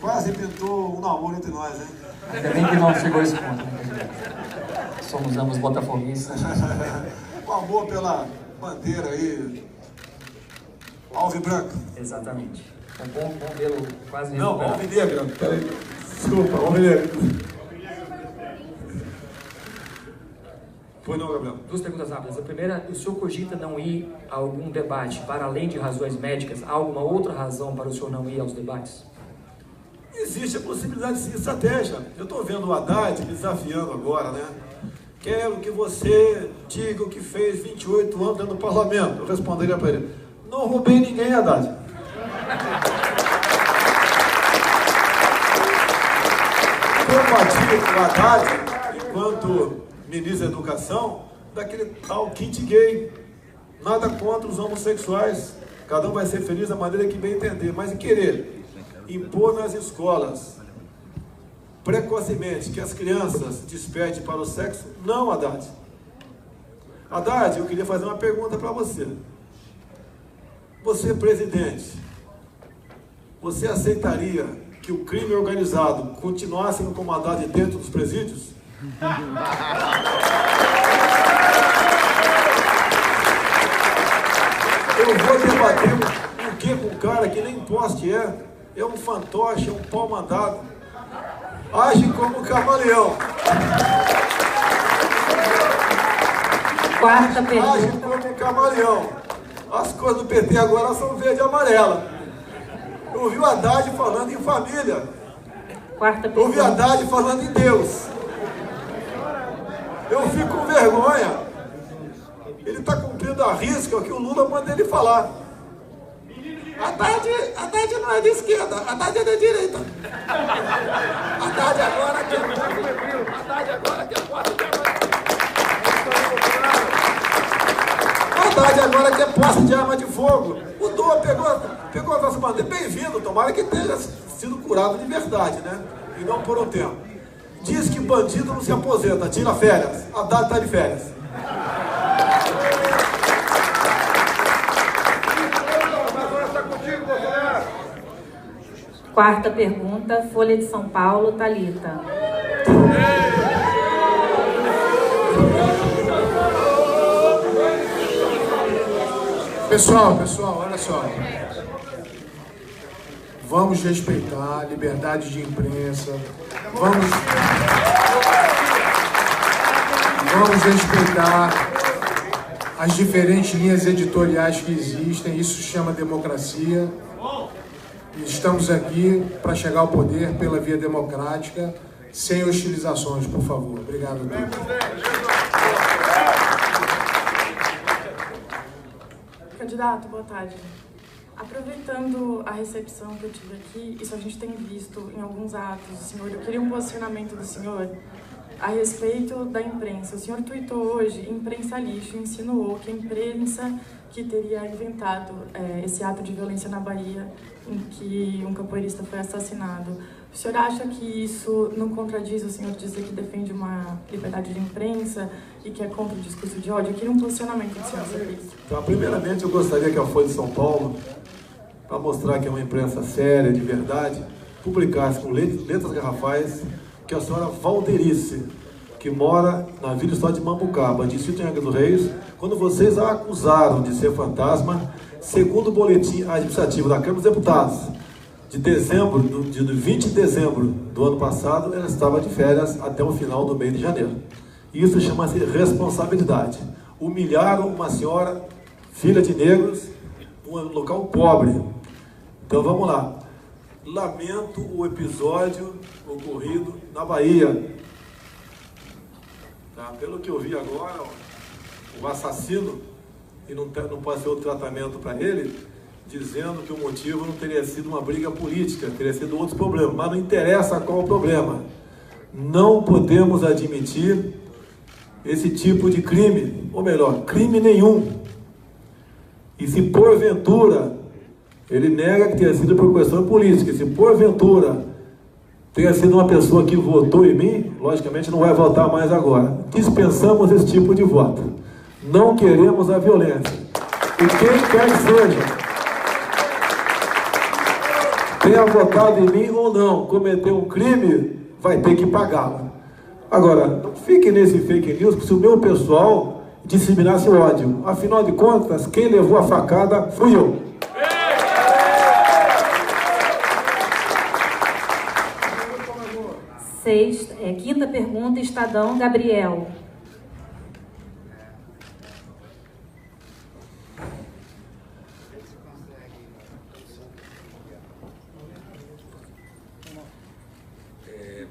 Quase pintou um namoro entre nós, hein? Ainda bem que não chegou a esse ponto, né? Somos ambos botafoguistas. O amor pela bandeira aí, alvibranca. Exatamente. É bom vê-lo quase não, recuperado. alvinegra. Peraí. Desculpa, alvinegra. Foi não, Gabriel. Duas perguntas rápidas. A primeira, o senhor cogita não ir a algum debate para além de razões médicas? Há alguma outra razão para o senhor não ir aos debates? Existe a possibilidade de estratégia. Eu estou vendo o Haddad me desafiando agora, né? Quero que você diga o que fez 28 anos dentro do parlamento. Eu responderia para ele: não roubei ninguém, Haddad. Combati o Haddad, enquanto ministro da Educação, daquele tal kit gay. Nada contra os homossexuais. Cada um vai ser feliz da maneira que bem entender. Mas querer impor nas escolas, precocemente, que as crianças despertem para o sexo, não, Haddad. Haddad, eu queria fazer uma pergunta para você. Você, presidente, você aceitaria que o crime organizado continuasse no comandado dentro dos presídios? Eu vou debater o que com um cara que nem poste é um fantoche, é um pau mandado. Age como camaleão. Quarta pergunta. Age como camaleão. As cores do PT agora são verde e amarela. Eu ouvi o Haddad falando em família. Quarta pergunta. Eu ouvi o Haddad falando em Deus. Eu fico com vergonha. Ele está cumprindo a risca o que o Lula manda ele falar. Haddad não é de esquerda, Haddad é de direita. Haddad agora quer Haddad agora quer posse de arma de fogo. Mudou, pegou a nossa bandeira. Bem-vindo, tomara que tenha sido curado de verdade, né? E não por um tempo. Diz que bandido não se aposenta, tira férias. Haddad está de férias. Quarta pergunta, Folha de São Paulo, Thalita. Pessoal, olha só. Vamos respeitar a liberdade de imprensa. Vamos respeitar as diferentes linhas editoriais que existem. Isso se chama democracia. Estamos aqui para chegar ao poder pela via democrática, sem hostilizações, por favor. Obrigado a todos. Candidato, boa tarde. Aproveitando a recepção que eu tive aqui, isso a gente tem visto em alguns atos, senhor, eu queria um posicionamento do senhor a respeito da imprensa. O senhor tuitou hoje, imprensa lixo, insinuou que a imprensa que teria inventado esse ato de violência na Bahia, em que um capoeirista foi assassinado. O senhor acha que isso não contradiz o senhor dizer que defende uma liberdade de imprensa e que é contra o discurso de ódio? Eu queria um posicionamento do senhor sobre isso. Então, primeiramente, eu gostaria que a Folha de São Paulo, para mostrar que é uma imprensa séria, de verdade, publicasse com letras garrafais que a senhora Valderice, que mora na Vila História de Mambucaba, distrito de Angra dos Reis, quando vocês a acusaram de ser fantasma, segundo o boletim administrativo da Câmara dos Deputados, de 20 de dezembro do ano passado, ela estava de férias até o final do mês de janeiro. Isso chama-se responsabilidade. Humilharam uma senhora, filha de negros, num local pobre. Então vamos lá. Lamento o episódio ocorrido na Bahia. Tá? Pelo que eu vi agora, o assassino, e não pode ser outro tratamento para ele, dizendo que o motivo não teria sido uma briga política, teria sido outros problemas. Mas não interessa qual o problema. Não podemos admitir esse tipo de crime, ou melhor, crime nenhum. E se porventura, ele nega que tenha sido por questão política, se porventura tenha sido uma pessoa que votou em mim, logicamente não vai votar mais agora. Dispensamos esse tipo de voto. Não queremos a violência. E quem quer que seja, tenha votado em mim ou não, cometeu um crime, vai ter que pagá-lo. Agora, não fique nesse fake news, se o meu pessoal disseminasse ódio. Afinal de contas, quem levou a facada fui eu. Quinta pergunta, Estadão, Gabriel.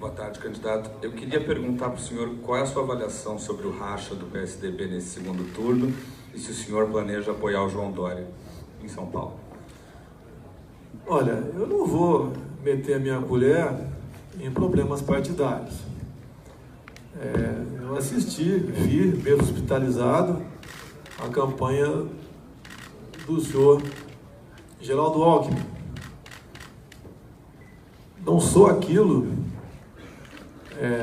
Boa tarde, candidato. Eu queria perguntar para o senhor qual é a sua avaliação sobre o racha do PSDB nesse segundo turno e se o senhor planeja apoiar o João Dória em São Paulo. Olha, eu não vou meter a minha colher em problemas partidários. Eu vi, mesmo hospitalizado, a campanha do senhor Geraldo Alckmin. Não sou aquilo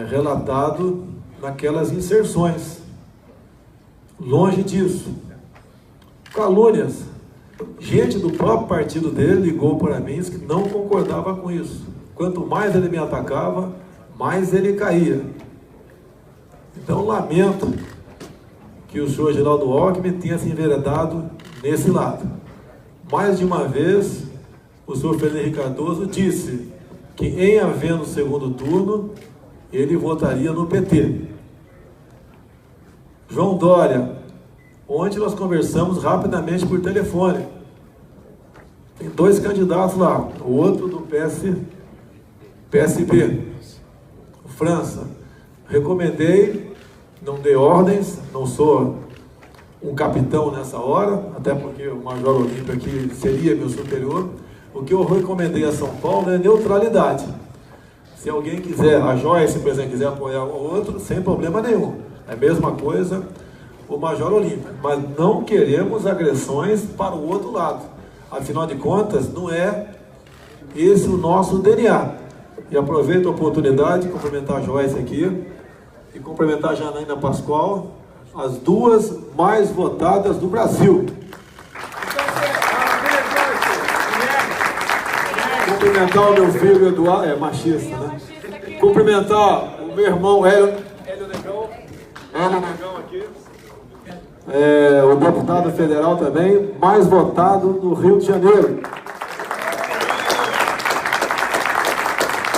relatado naquelas inserções. Longe disso. Calúnias. Gente do próprio partido dele ligou para mim que não concordava com isso. Quanto mais ele me atacava, mais ele caía. Então, lamento que o senhor Geraldo Alckmin tenha se enveredado nesse lado. Mais de uma vez, o senhor Fernando Henrique Cardoso disse que, em havendo segundo turno, ele votaria no PT. João Dória, ontem nós conversamos rapidamente por telefone. Tem 2 candidatos lá, o outro do PSB, França. Recomendei, não dei ordens, não sou um capitão nessa hora, até porque o Major Olímpio aqui seria meu superior. O que eu recomendei a São Paulo é neutralidade. Se alguém quiser, a Joyce, por exemplo, quiser apoiar um ou outro, sem problema nenhum. É a mesma coisa o Major Olímpio. Mas não queremos agressões para o outro lado. Afinal de contas, não é esse o nosso DNA. E aproveito a oportunidade de cumprimentar a Joyce aqui e cumprimentar a Janaína Pascoal, as 2 mais votadas do Brasil. Cumprimentar o meu filho Eduardo, machista, né? Cumprimentar o meu irmão Hélio Negão aqui. O deputado federal também, mais votado no Rio de Janeiro.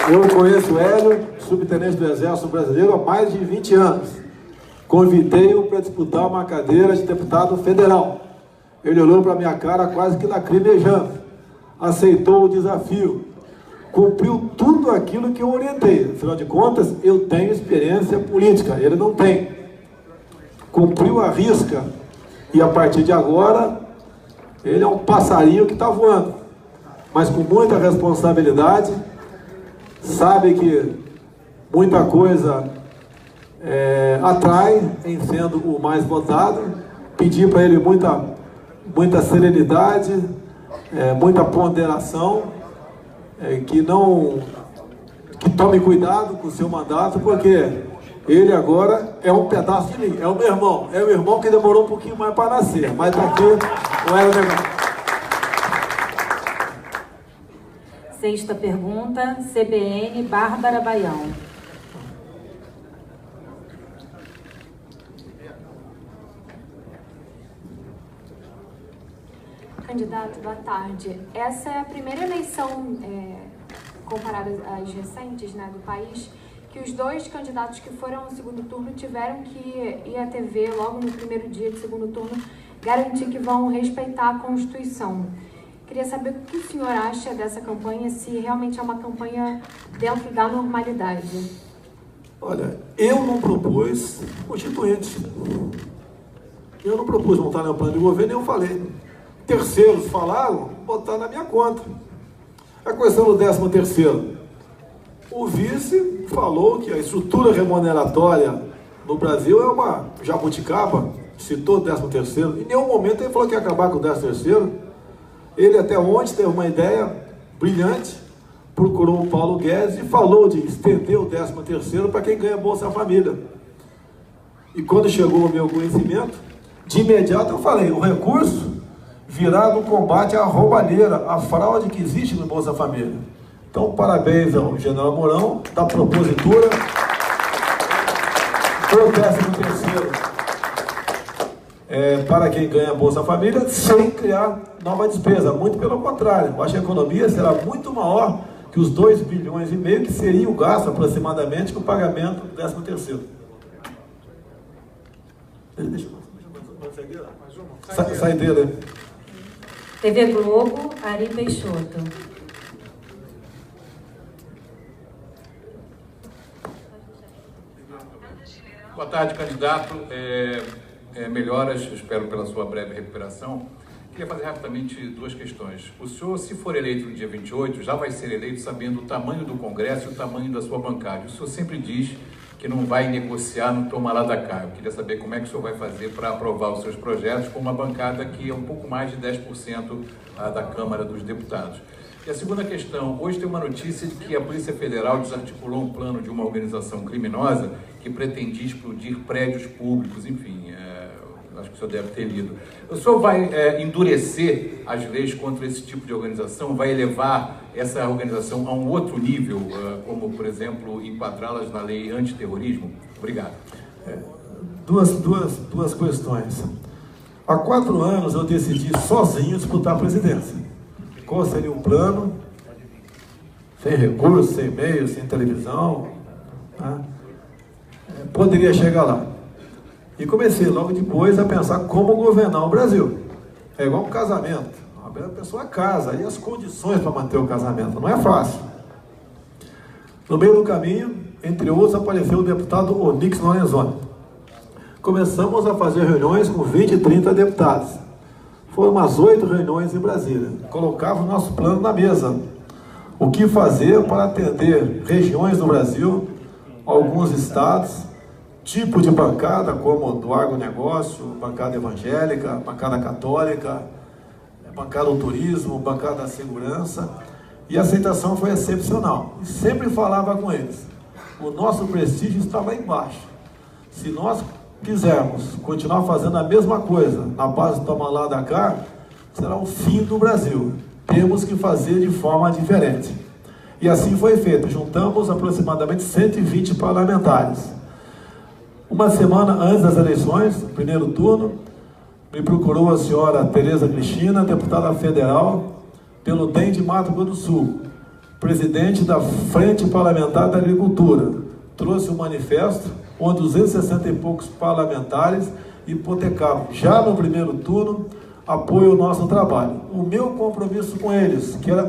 Eu conheço o Hélio, subtenente do Exército Brasileiro, há mais de 20 anos. Convidei-o para disputar uma cadeira de deputado federal. Ele olhou para a minha cara quase que lacrimejando. Aceitou o desafio. Cumpriu tudo aquilo que eu orientei. Afinal de contas, eu tenho experiência política, ele não tem. Cumpriu a risca. E a partir de agora, ele é um passarinho que está voando. Mas com muita responsabilidade, sabe que muita coisa atrai em sendo o mais votado. Pedi para ele muita serenidade, muita ponderação, que tome cuidado com o seu mandato, porque ele agora é um pedaço de mim, é o meu irmão, é o irmão que demorou um pouquinho mais para nascer, mas está aqui, não era legal. Sexta pergunta, CBN, Bárbara Baião. Candidato, boa tarde. Essa é a primeira eleição, comparada às recentes, né, do país, que os 2 candidatos que foram ao segundo turno tiveram que ir à TV logo no primeiro dia de segundo turno garantir que vão respeitar a Constituição. Queria saber o que o senhor acha dessa campanha, se realmente é uma campanha dentro da normalidade. Olha, eu não propus constituinte. Eu não propus montar no plano de governo, eu falei. Terceiros falaram, botar na minha conta. A questão do 13º. O vice falou que a estrutura remuneratória no Brasil é uma jabuticaba, citou o 13º. Em nenhum momento ele falou que ia acabar com o 13º. Ele até ontem teve uma ideia brilhante, procurou o Paulo Guedes e falou de estender o 13º para quem ganha Bolsa Família. E quando chegou o meu conhecimento, de imediato eu falei, o recurso virá no combate à roubalheira, à fraude que existe no Bolsa Família. Então, parabéns ao general Mourão, da propositura do 13º para quem ganha Bolsa Família, sem criar nova despesa. Muito pelo contrário, eu acho que a economia será muito maior que os 2,5 bilhões que seria o gasto aproximadamente com o pagamento do 13º. Deixa eu saideira. TV Globo, Ari Peixoto. Boa tarde, candidato. Melhoras, espero pela sua breve recuperação. Queria fazer rapidamente 2 questões. O senhor, se for eleito no dia 28, já vai ser eleito sabendo o tamanho do Congresso e o tamanho da sua bancada. O senhor sempre diz que não vai negociar no toma lá da cá. Eu queria saber como é que o senhor vai fazer para aprovar os seus projetos com uma bancada que é um pouco mais de 10% da Câmara dos Deputados. E a segunda questão, hoje tem uma notícia de que a Polícia Federal desarticulou um plano de uma organização criminosa que pretendia explodir prédios públicos, enfim, acho que o senhor deve ter lido. O senhor vai endurecer as leis contra esse tipo de organização, vai elevar essa organização a um outro nível, como, por exemplo, enquadrá-las na lei antiterrorismo? Obrigado. Duas questões. Há 4 anos eu decidi sozinho disputar a presidência. Qual seria o plano? Sem recursos, sem e-mail, sem televisão. Tá? Poderia chegar lá. E comecei logo depois a pensar como governar o Brasil. É igual um casamento. A pessoa casa, e as condições para manter o casamento. Não é fácil. No meio do caminho, entre outros, apareceu o deputado Onyx Lorenzoni. Começamos a fazer reuniões com 20 e 30 deputados. Foram umas 8 reuniões em Brasília. Colocava o nosso plano na mesa. O que fazer para atender regiões do Brasil, alguns estados, tipo de bancada, como do agronegócio, bancada evangélica, bancada católica, bancada do turismo, bancada da segurança, e a aceitação foi excepcional. E sempre falava com eles, o nosso prestígio está lá embaixo. Se nós quisermos continuar fazendo a mesma coisa, na base do toma lá da cá, será o fim do Brasil. Temos que fazer de forma diferente. E assim foi feito. Juntamos aproximadamente 120 parlamentares. Uma semana antes das eleições, primeiro turno, me procurou a senhora Tereza Cristina, deputada federal, pelo DEM de Mato Grosso do Sul, presidente da Frente Parlamentar da Agricultura. Trouxe um manifesto onde 260 e poucos parlamentares hipotecavam, já no primeiro turno, apoio ao nosso trabalho. O meu compromisso com eles, que era